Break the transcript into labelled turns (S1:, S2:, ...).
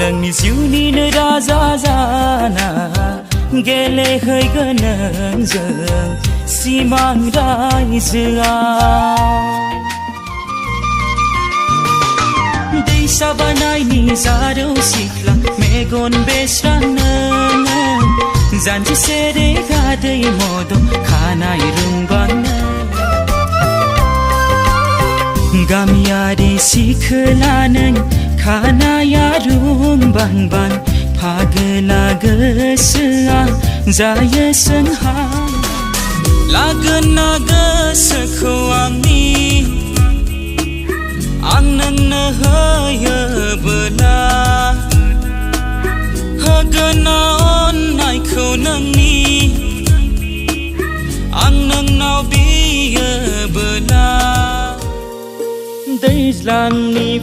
S1: नोंनि जिउनिनो राजा जाना गेलेहैगोन नोंजों सिमां रायजोआव दैसा बारनायनि जारौ सिख्ला मेगन बेस्रांनो जानजि सेरे गादै मदम खानाय रुंबांनो गामियारि सिखोला नों खानाया रुंबांबां फागोला गोसोआ जायो सोंहां लागोन ना गोसोखौ आंनि आं नोंनो होयोबोला होगोन ना अननायखौ नोंनि आं नोंनाव बियोबोला दैज्लांनि